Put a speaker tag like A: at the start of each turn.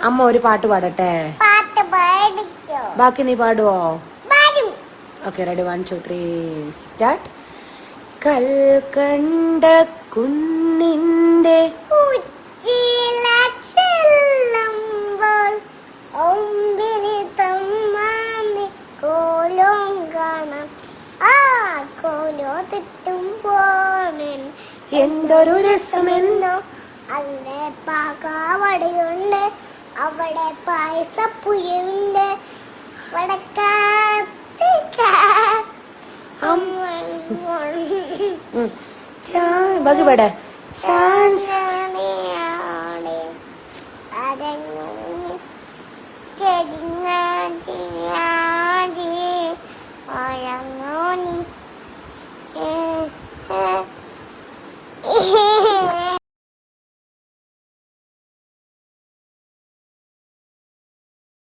A: അമ്മ ഒരു പാട്ട് പാടട്ടെ? ബാക്കി നീ പാടുവോ? Okay, ready, 1 2 3 start. കൽക്കണ്ട കുന്നിന്റെ എന്തൊരു രസമെന്നോ
B: അവിടെ പാകാവടയുണ്ട്, അവിടെ പായസപ്പുയുണ്ട്,
A: ബാക്കി പാട.
B: അതെങ്ങ